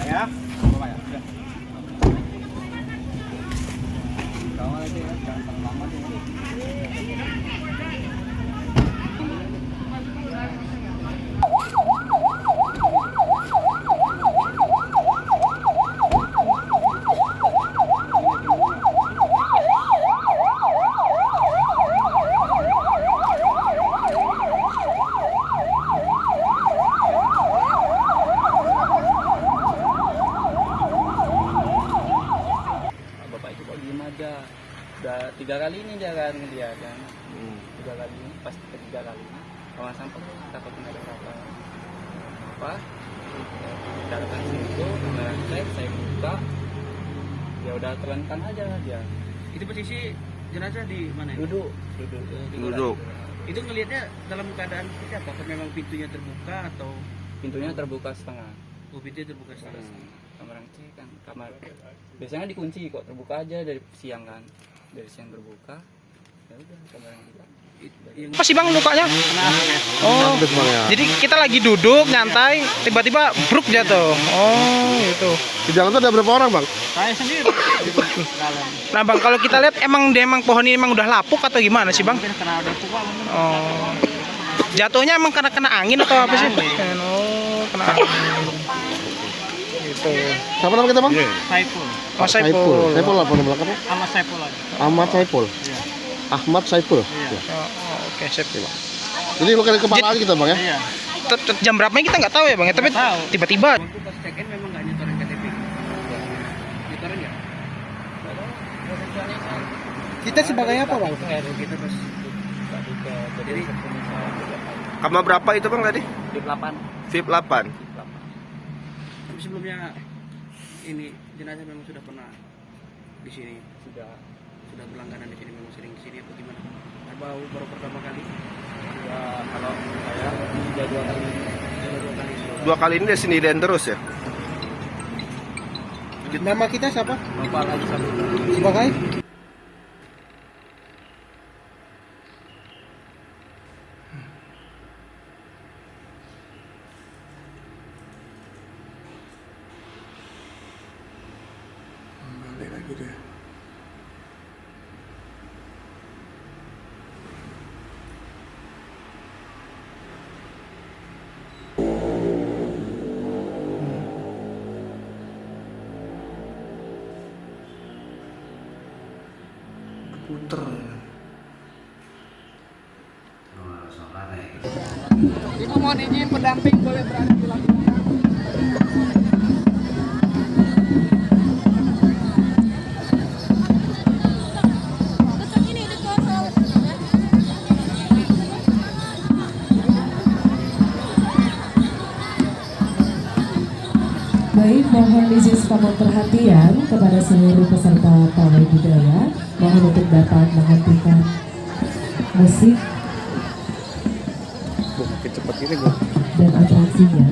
ya. Bapak ya. Udah. Kawal aja ya, jangan terlalu lama deh. Udah 3 kali ini dia kan 3 kali ini pasti ketiga kali kalau sampah takut nggak ada apa kita datang situ saya buka ya udah terlentang aja dia. Itu posisi jenazah di mana ya? Duduk. Itu ngelihatnya dalam keadaan seperti apa? Apakah memang pintunya terbuka atau Pintunya terbuka setengah. pintunya terbuka setengah? Kamar cek kan kamar biasanya dikunci kok, terbuka aja dari siang kan, dari siang terbuka ya udah kamar yang kita Apa sih bang lukanya? Oh, jadi kita lagi duduk nyantai, tiba-tiba bruk jatuh. Oh, gitu. Di dalam itu ada berapa orang bang? Saya sendiri. Nah bang, kalau kita lihat emang pohon ini emang udah lapuk atau gimana sih bang? Mungkin karena ada pukul mungkin. Oh, jatuhnya emang karena kena angin atau apa sih? Oh, kena angin. Gitu. Siapa nama kita bang? Saiful. Oh, Saiful. Saiful apa nama belakangnya? Sama Saiful aja. Ahmad Saiful. Iya. Ahmad Saiful. Iya. Oh, oke, sip. Jadi luka di kepala aja kita bang ya? Iya. Jam berapa kita nggak tahu ya bang, tapi Nggak tahu. tiba-tiba. Waktu pas check in memang nggak nyetorin KTP. Nyetorin nggak? Kita sebagai apa bang? Kita pas jadi Kamar berapa itu bang tadi? VIP 8. VIP 8. tapi sebelumnya ini jenazah memang sudah pernah di sini, sudah berlangganan di sini, memang sering di sini apa gimana? Baru pertama kali? Ya kalau saya sudah 2 kali. 2 kali ini dia sendirian terus ya? Nama kita siapa? Bapak lagi satu. Sebagai? Balik lagi deh. Puter. Ibu mohon izin pendamping boleh berada di belakang. Baik, mohon izin semoga perhatian kepada seluruh peserta pawai budaya. Mohon untuk dapat menghentikan musik Cepet ini gue. dan atraksinya